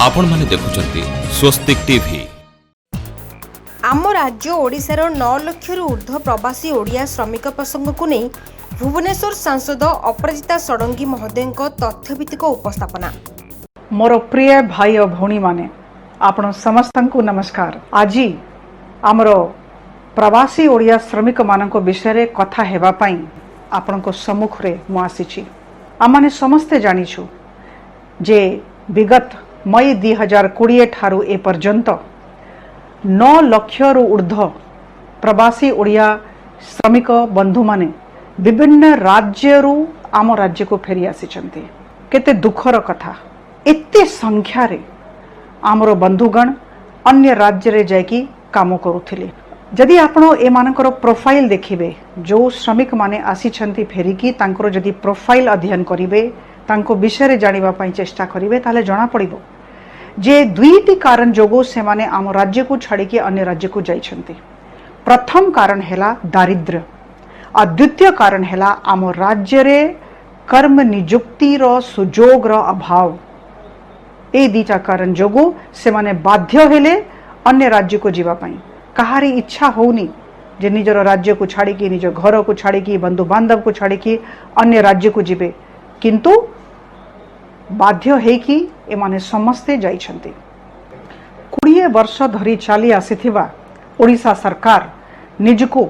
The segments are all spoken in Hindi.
आपण माने देखुचंती स्वस्तिक टीवी। आम राज्य ओडिशार 9 लाख ऊर्ध्व प्रवासी ओडिया श्रमिक प्रसंग को नहीं भुवनेश्वर सांसद अपराजिता षडंगी महोदय तथ्यभित्तिक उपस्थापना। मोर प्रिय भाई और भौणी माने आपण समस्त को नमस्कार। आज आमर प्रवासी ओडिया श्रमिक मान विषय रे कथा हेबा पई आपण को सम्मुख रे मु आसीछि। आमाने समस्ते जानिछु जे विगत मई 2020 ठारू ए पर्यंत 9 लाख ऊर्ध्व प्रवासी ओडिया श्रमिक बंधु माने विभिन्न राज्यरू आम राज्य को फेरी आसीचंती। केते दुखर कथा, एते संख्या रे आमर बंधुगण अन्य राज्य रे जाकी काम करुथिले। जदि आपण ए मानकर प्रोफाइल देखिबे, जो श्रमिक माने आसीचंती फेरिकी तांकर जदि प्रोफाइल अध्ययन करिवे, तांको विषय रे जानिबा पई चेष्टा करिवे, ताले जणा पड़िबो जे दुईटी कारण जोगो से माने आम राज्य को छाड़िकी अन्य राज्य को जाइछंती। प्रथम कारण हेला दारिद्र्य और द्वितीय कारण हेला आम राज्य रे कर्म नियुक्ति रो सुजोग रो अभाव। ए दीटा कारण जोगो से माने बाध्य हेले अन्य राज्य को जीवा पई। कहारी इच्छा होनी जे निजर राज्य को छाड़िकी, निज घर को छाड़िकी, बंधु बांधव को छाड़िकी अन्य राज्य को जीवे, किंतु बाध्य हेकी एमाने समस्ते जाइछंती। 20 वर्ष धरी चली आसीथिबा ओडिशा सरकार निजको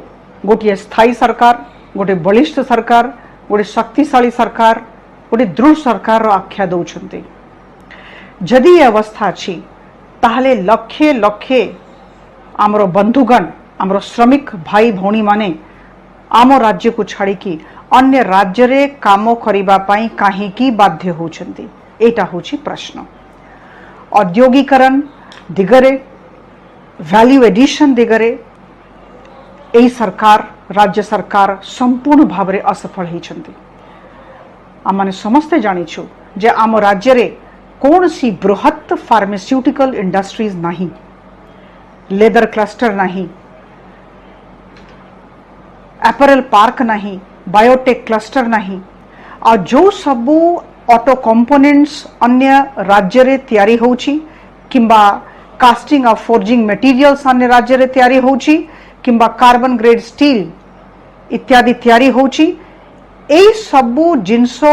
गोटे स्थायी सरकार, गोटे बलिष्ठ सरकार, गोटे शक्तिशाली सरकार, गोटे दृढ़ सरकार रो आख्या दउछंती। जदि ये अवस्था अछि ताहले लक्षे लक्षे आमर बंधुगण, आमर श्रमिक भाई भौणी माने आम राज्य को छाड़िकी अन्य राज्य रे काम करिबा पई काहेकी बाध्य होउछंती, एटा होछि प्रश्न। औद्योगिकरण दिगरे, वैल्यू एडिशन दिगरे एई सरकार, राज्य सरकार संपूर्ण भाव रे असफल होइछंती। आमाने समस्ते जानिछु जे आम राज्य रे कोनसी बृहत फार्मास्यूटिकल इंडस्ट्रीज नाही, लेदर क्लस्टर नाही, एपरल पार्क नाही, बायोटेक क्लस्टर नहीं, और जो सबू ऑटो कंपोनेंट्स अन्य राज्य रे तैयारी होउची, किंबा कास्टिंग और फोर्जिंग मटेरियल्स अन्य राज्य रे तैयारी होउची, किंबा कार्बन ग्रेड स्टील इत्यादि तैयारी होउची, एई सबू जिनसो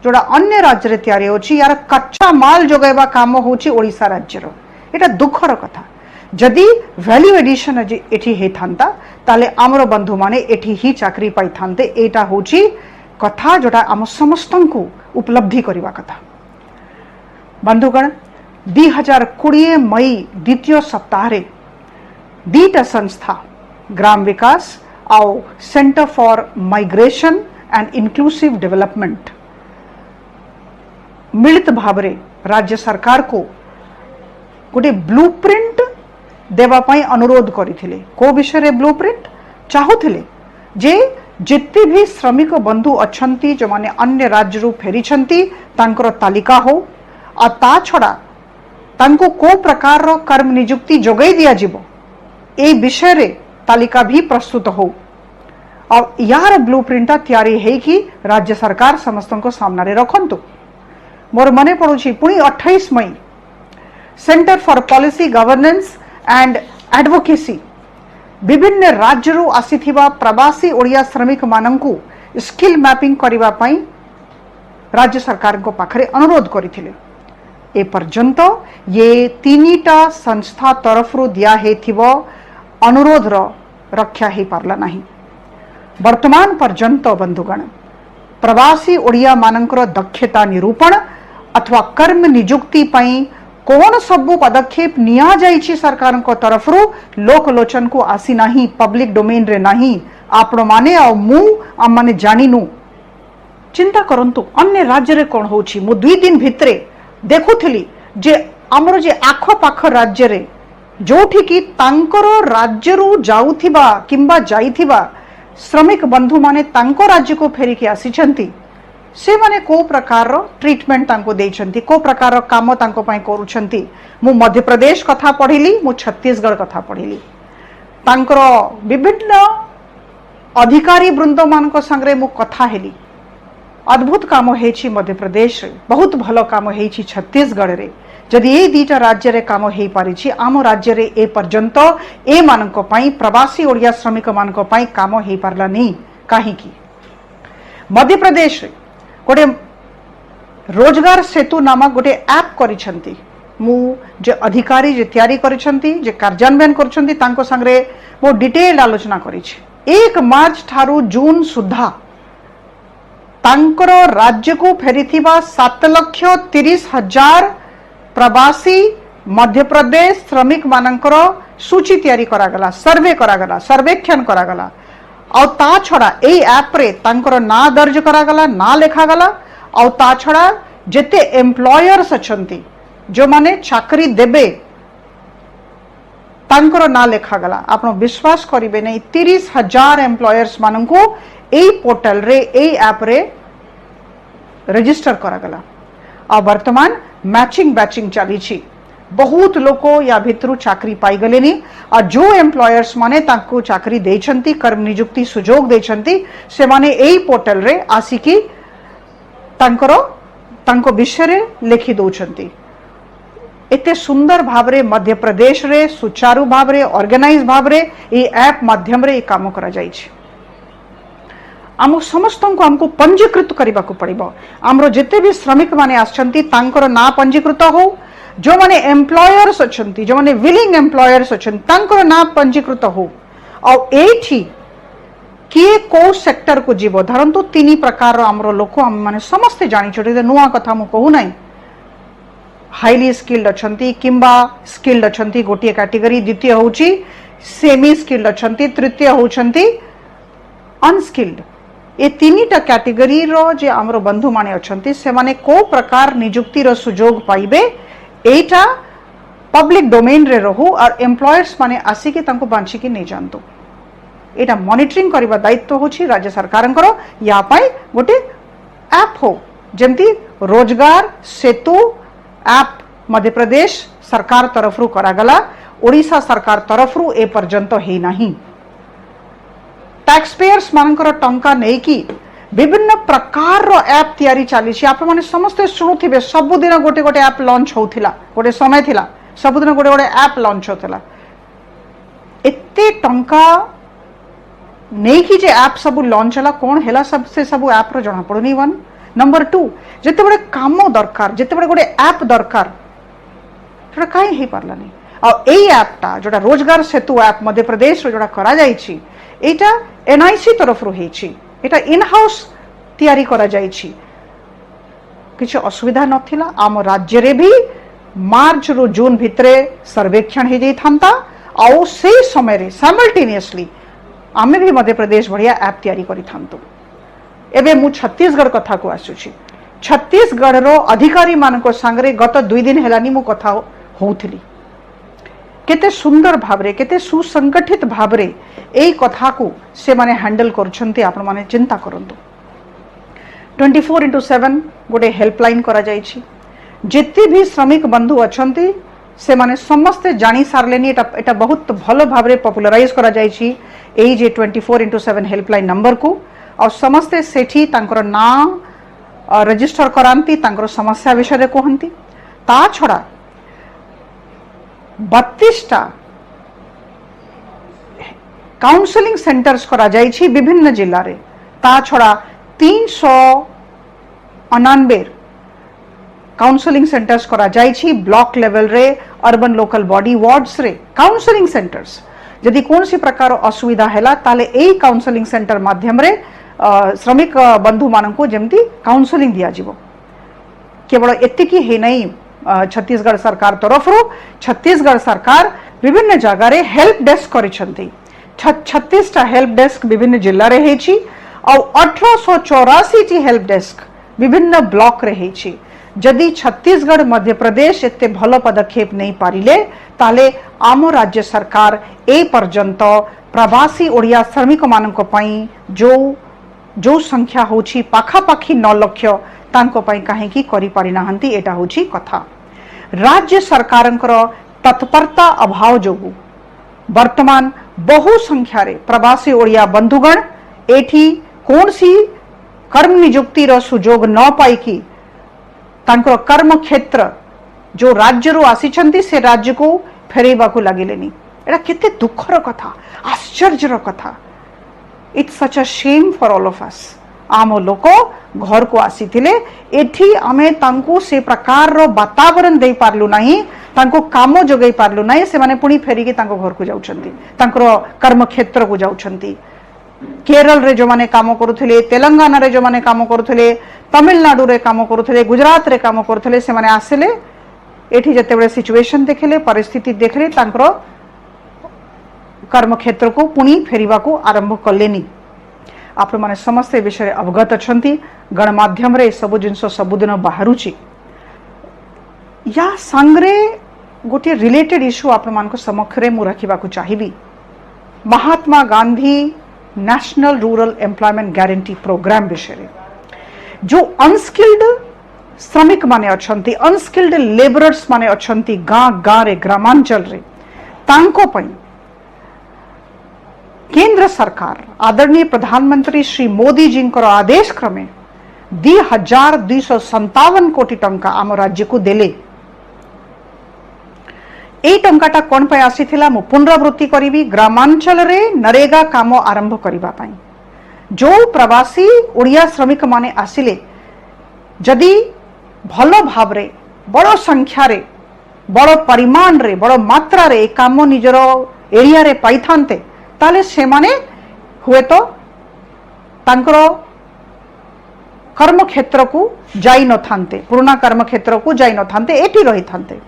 जोड़ा अन्य राज्य रे तैयारी होउची, यार कच्चा माल जोगाइबा काम होउची ओडिशा राज्य रो। एटा दुखर कथा। जदि वैल्यू एडिशन एठी हे थांता ताले आमर बंधु माने एठी ही चाकरी पाई थांते। एटा होची कथा जोटा आम समस्तन को उपलब्धि करिवा कथा। बंधुगण 2020 मई द्वितीय सप्ताह रे दीटा संस्था ग्राम विकास और centre for migration and inclusive development मिलित भाव रे राज्य सरकार को गोटे ब्लूप्रिंट देवा पाई अनुरोध करिथिले। को विषय रे ब्लूप्रिंट चाहुथिले जे जिते भी श्रमिक बंधु अछंती जो माने अन्य राज्य रू फेरी छंती तांकर तालिका हो, और ता छड़ा तांको को प्रकार रो कर्म नियुक्ति जोगाई दिया जिवो ए विषय रे तालिका भी प्रस्तुत हो, और यार ब्लूप्रिंट तैयारी है कि राज्य सरकार समस्तन को सामना रे रखंतु। मोर मने पड़ुछि पुणी 28 मई centre for policy governance and advocacy विभिन्न राज्य रू आसीथिबा प्रवासी ओडिया श्रमिक मानंकु स्किल मैपिंग करिबा पई राज्य सरकार को पाखरे अनुरोध करिथिले। ए पर्यंत ये तीनिटा संस्था तरफ रू दिया हेथिबो अनुरोध रो रक्षा हे पारला नाही। वर्तमान पर्यंत बंधुगण प्रवासी ओडिया मानंकर दक्षता निरूपण अथवा कर्म नियुक्ति पई कौन सबू पदक्षेप निया जाइछि सरकार को तरफ रू लोकलोचन को आसी नहीं, पब्लिक डोमेन रे नहीं। आपण माने आ मु आम माने जानिनु। चिंता करंतु अन्य राज्य रे कोन होछि। मु 2 दिन भितरे देखुथिली जे हमर जे आखो पाख राज्य रे जोठी की तांकर राज्य रू जाउथिबा किंबा जाइथिबा श्रमिक बंधु माने तांको राज्य को फेरिकी आसीछंती, से माने को प्रकार रो ट्रीटमेंट तांको देइछंती, को प्रकार रो काम तांको पई करूछंती। मु मध्य प्रदेश कथा पढ़िली, मु छत्तीसगढ़ कथा पढ़िली। तांकर विभिन्न अधिकारी वृंद मानक संगे मु कथा हेली। अद्भुत काम हेछि मध्य प्रदेश रे, बहुत भलो काम हेछि छत्तीसगढ़ रे। जदि ये दीटा राज्य रे काम हेई पारिछि आम राज्य रे ए पर्यंत ए मानक पई प्रवासी ओडिया श्रमिक मानक पई काम हेई पारला नहीं काहे की मध्य प्रदेश रे गोटे रोजगार सेतु नामक गोटे ऐप करिसंती मु जे अधिकारी जे तैयारी करिसंती जे कार्यान्वयन करछंती तांको संगरे मो डिटेल आलोचना करिछि 1 मार्च ठारू जून सुधा तांकर राज्य को फेरिथिबा 7,30,000 प्रवासी मध्य प्रदेश श्रमिक मानकर सूची तैयारी करागला सर्वे करागला सर्वेक्षण करागला और ता छड़ा एई ऐप रे तांकर ना दर्ज करागला ना लेखागला और ता छड़ा जेते एम्प्लॉयर्स अछंती जो माने चाकरी देबे तांकर ना लेखागला आपण विश्वास करिवे नहीं 30,000 एम्प्लॉयर्स माननको एई पोर्टल रे एई ऐप रे रजिस्टर करागला आ वर्तमान मैचिंग बैचिंग चली छी बहुत लोक या भितरु चाकरी पाई गलेनी और जो एम्प्लॉयर्स माने तांको चाकरी देछंती कर्म नियुक्ति सुजोग देछंती से माने एई पोर्टल रे आसिकी तांको विषय रे लिखि दउछंती एते सुंदर भावरे मध्य प्रदेश रे सुचारू भावरे ऑर्गेनाइज भावरे ए ऐप माध्यम रे काम करा जाई छी आम समस्त को हमको पंजीकृत करने को पड़ो आमर जिते भी श्रमिक माने आछंती तांकर ना पंजीकृत हो जो माने एम्प्लॉयर्स अछंती जो माने विलिंग एम्प्लॉयर्स अछंती तांकर ना पंजीकृत हो और एठी किए को सेक्टर को जीव धरंतु 3 प्रकार आमर लोक आम माने समस्त जानी छोटे नुआ कथा मु कहू नाही हाईली स्किल्ड अछंती किंबा स्किल्ड अछंती गोटे कैटेगरी द्वितीय होची सेमी स्किल्ड अछंती तृतीय होछंती अनस्किल्ड ए 3टा कैटेगरी रो जे आमरो बंधु माने अछंती से माने को प्रकार नियुक्ति रो सुजोग पाइबे एटा पब्लिक डोमेन रे रहू और एम्प्लॉयर्स माने आसी के तांको बांची के नै जानतो एटा मॉनिटरिंग करबा दायित्व होची राज्य सरकारंकर या पाई गोटे ऐप हो जेमती रोजगार सेतु ऐप मध्य प्रदेश सरकार तरफ रु करागला ओडिशा सरकार तरफ रु ए पर्यंत हे नाही टैक्स पेयर्स मानकर टंका नहीं कि विभिन्न प्रकार रो ऐप तैयारी चली आप माने समस्त शुणुथिबे सबुदिन गोटे गोटे ऐप लॉन्च होथिला गोटे समय थिला सबुदिन गोटे गोटे ऐप लॉन्च होथिला एते टंका नहीं कि जे ऐप सब लॉन्च हला कोन हेला सबसे सब ऐप रो जणा पड़ुनी वन नंबर 2 जते बड़े काम दरकार जते बड़े गोटे ऐप दरकार जोड़ा काहे हे पारला नहीं और एई ऐपटा जोड़ा रोजगार सेतु ऐप मध्य प्रदेश रो जोड़ा करा जाई छी एटा एनआईसी तरफ रु हेछि एटा इन हाउस तैयारी करा जाई छी किछ असुविधा नथिला आम राज्य रे भी मार्च रु जून भितरे सर्वेक्षण हे जाई थांता और से समय रे साइमल्टेनियसली आमे भी मध्य प्रदेश बढ़िया ऐप तैयारी करी थांतो एबे मु छत्तीसगढ़ कथा को आसुछि छत्तीसगढ़ रो अधिकारी मानको संगरे गत 2 दिन हेलानी मु कथा होउथिली केते सुंदर भावरे केते सुसंगठित भावरे एई कथा को से माने हैंडल करछंती आपण माने चिंता करंतु 24/7 गोटे हेल्पलाइन करा जाई छी जेते भी श्रमिक बंधु अछंती से माने समस्त जानी सारलेनी एटा बहुत भलो भावरे पॉपुलराइज करा जाई छी एई जे 24/7 हेल्पलाइन नंबर को और समस्त सेठी तांकर ना रजिस्टर करांती तांकर समस्या विषय रे कहंती ता छड़ा 32टा काउंसलिंग सेंटर्स करा जाई छी विभिन्न जिल्ला रे ता छड़ा 399 काउंसलिंग सेंटर्स करा जाई छी ब्लॉक लेवल रे अर्बन लोकल बॉडी वार्ड्स रे काउंसलिंग सेंटर्स यदि कौन सी प्रकार असुविधा हैला ताले एई काउंसलिंग सेंटर माध्यम रे श्रमिक बंधु माननको जेमती काउंसलिंग दिया जीवो केवल एतिकी हे नहीं छत्तीसगढ़ सरकार तरफ रो छत्तीसगढ़ सरकार विभिन्न जगह रे हेल्प डेस्क करिसंती 36टा हेल्प डेस्क विभिन्न जिल्ला रे हेछि और 1884 टी हेल्प डेस्क विभिन्न ब्लॉक रे हेछि जदि छत्तीसगढ़ मध्य प्रदेश एते भलो पदक्षेप नहीं पारिले ताले आम राज्य सरकार ए पर्यंत प्रवासी ओडिया श्रमिक माननको पई जो संख्या होछि पाखापाखी 9 लाख तांको पई काहे की करि पारि नाहंती एटा होछि कथा राज्य सरकारंकर तत्परता अभाव जोगु वर्तमान बहु संख्या रे प्रवासी ओडिया बंधुगण एठी कोनसी कर्म नियुक्ति रो सुजोग न पाई की तांकर कर्म क्षेत्र जो राज्य रू आसी से राज्य को फेरैबा को लगिलेनी एटा केते दुखर कथा आश्चर्यर कथा it's such a shame for all of us आम लोक घर को आसीथिले एठी आमे तांकू से प्रकार रो वातावरण दे पारलु नाही तांको काम जोगै पारलु नाही से माने पुणी फेरिके तांको घर को जाउछंती तांकर कर्म क्षेत्र को जाउछंती केरल रे जो माने काम करुथिले तेलंगाना रे जो माने काम करुथिले तमिलनाडु रे काम करुथिले गुजरात रे काम करुथिले से माने आसिले एठी जते बळे सिचुएशन देखले परिस्थिति देखले तांकर कर्म क्षेत्र को पुणी फेरिबा को आरंभ कलेनी आप माने समस्त विषय अवगत अछंती गणमाध्यम रे सब जिनस सबुदिन बाहरुची या संगरे गोटे रिलेटेड इश्यू आप मान समक्ष रे मु रखिबा को चाहिबी Mahatma Gandhi national rural employment guarantee programme विषय जो अनस्किल्ड श्रमिक माने अछंती अनस्किल्ड लेबरर्स माने अछंती गाँ गाँ रे ग्रामांचल रे तांको पई केंद्र सरकार आदरणीय प्रधानमंत्री श्री मोदी जी आदेश क्रमे 2,257 कोटी टंका आम राज्य को देले एई टंकाटा कोन पे आसीथिला मु पुनरावृत्ति करिवि ग्रामांचल रे नरेगा काम आरंभ करिबा पई जो प्रवासी ओडिया श्रमिक माने आसिले जदि भलो भाव रे बड़ो संख्या रे बड़ो परिमाण रे बड़ो मात्रा रे काम निजर एरिया रे पाई थांते ताले से माने हुए तो तांकर कर्म क्षेत्र को जाई न थांते पुराना कर्म क्षेत्र को जाई न थांते एटी रही थांते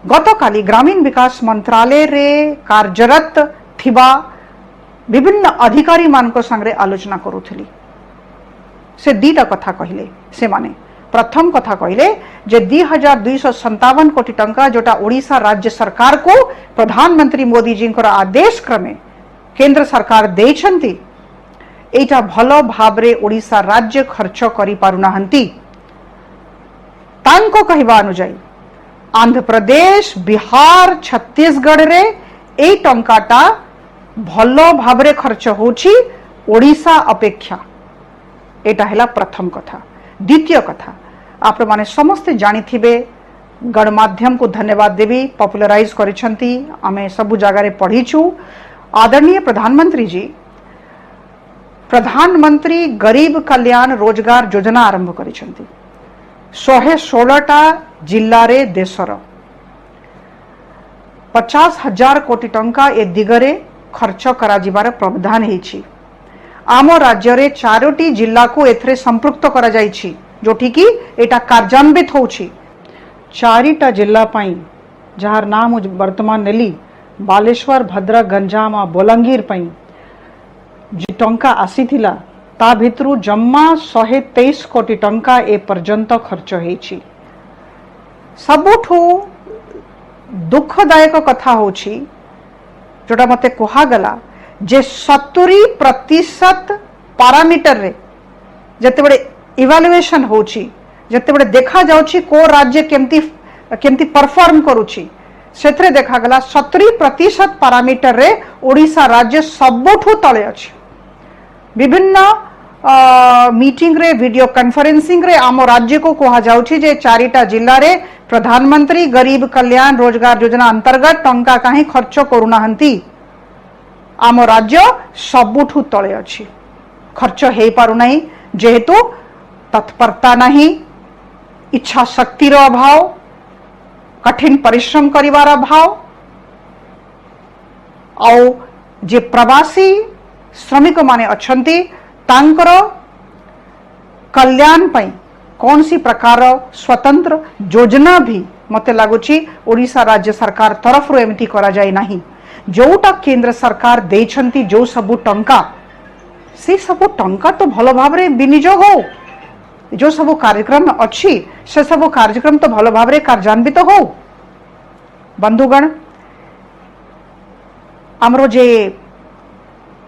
गतकाली ग्रामीण विकास मंत्रालय रे कार्यरत थिबा विभिन्न अधिकारी मानक संगे आलोचना करुथली से दीटा कथा कहले से माने प्रथम कथा कहले जे 2,257 कोटी टंका जोटा ओडिशा राज्य सरकार को प्रधानमंत्री मोदी जी आदेश क्रमे केंद्र सरकार देछंती एटा भलो भाबरे ओडिशा राज्य खर्च करि पारुनाहंती तांको कहबा अनुଯାयी आंध्र प्रदेश बिहार छत्तीसगढ़ रे ए टंकाटा भलो भाबरे खर्च होची ओडिशा अपेक्षा एटा हैला प्रथम कथा द्वितीय कथा आप माने समस्त जानिथिबे गणमाध्यम को धन्यवाद देवी पॉपुलराइज करिसंती आमे सब जगह रे पढ़ीछु आदरणीय प्रधानमंत्री जी प्रधानमंत्री गरीब कल्याण रोजगार योजना आरंभ करिसंती 116टा जिल्ला रे देशर 50,000 कोटी टंका ए दिगरे खर्च करा जिबार प्रावधान हेछि आम राज्य रे 4टी जिल्ला को एथरे संपृक्त करा जाइछि जोठी की एटा कार्यान्वित होछि 4टा जिल्ला पई जहार नाम वर्तमान नेली बालेश्वर भद्रक गंजाम आ बलांगीर पई जे टंका आसीथिला ता भितरु जम्मा 123 कोटी टंका ए पर्यंत खर्च हेछि सबुठु दुखदायक कथा होछि जोटा मते कहा गला जे 70% पारामीटर रे जते बड़े इवैल्यूएशन होछि जते बड़े देखा जाउछि को राज्य केमती परफॉर्म करूछि सेथरे देखा गला 70% पारामीटर रे ओडिशा राज्य सबुठु तळे अछि विभिन्न मीटिंग रे वीडियो कॉन्फ्रेंसिंग रे आम राज्य को कहा जाउछि जे 4टा जिल्ला रे प्रधानमंत्री गरीब कल्याण रोजगार योजना अंतर्गत टंका काहे खर्च करूनाहंती आम राज्य सबुठु तळे अछि खर्च हे पारु नाही जेहेतु तत्परता नहीं इच्छा शक्तिर अभाव कठिन परिश्रम करिवार अभाव आउ जे प्रवासी श्रमिक माने अछंती तांकर कल्याण पई कौन सी प्रकार स्वतंत्र योजना भी मते लागुची ओडिशा राज्य सरकार तरफ रो एमती करा जाय नाही जोटा केंद्र सरकार देछंती जो सबु टंका से सबु टंका तो भलो भाव रे विनियोग हो जो सबु कार्यक्रम अच्छी से सबु कार्यक्रम तो भलो भाव रे कार्यान्वित हो बंधुगण हमरो जे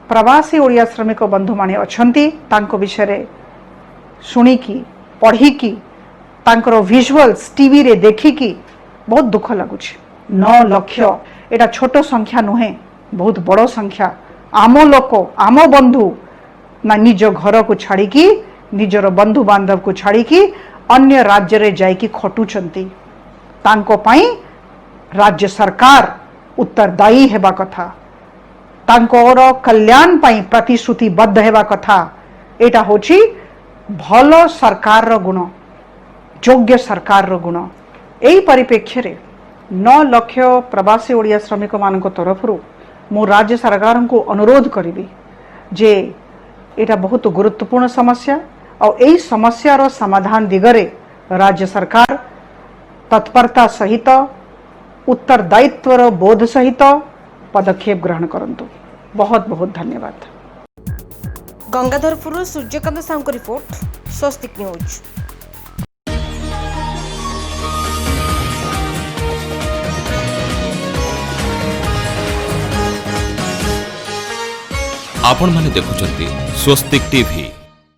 प्रवासी ओडिया श्रमिक बंधु माने अछंती तांको विषय रे सुनी की पढ़ी की तांकर विजुअल्स टीवी रे देखी की बहुत दुख लगुछि 9 लाख एटा छोटो संख्या नुहे बहुत बड़ो संख्या आम लोक आम बंधु ना निज घर को छाड़ी की निजर बंधु बांधव को छाड़ी की अन्य राज्य रे जाइकी खटुचंती तांको पई राज्य सरकार उत्तरदायी हेबा कथा तांकोर कल्याण पई प्रतिश्रुतिबद्ध हेबा कथा एटा होची भलो सरकार रो गुण योग्य सरकार रो गुण एही परिप्रेक्ष्य रे 9 लाख प्रवासी ओडिया श्रमिक मानक तरफरु मु राज्य सरकार को अनुरोध करिबी जे एटा बहुत गुरुत्वपूर्ण समस्या और यही समस्या रो समाधान दिगरे राज्य सरकार तत्परता सहित उत्तरदायित्व रो बोध सहित पदक्षेप ग्रहण करंतु। बहुत बहुत धन्यवाद। गंगाधरपुर सूर्यकांत साहू रिपोर्ट स्वस्तिक न्यूज। आपण माने देखुचंती स्वस्तिक टीवी।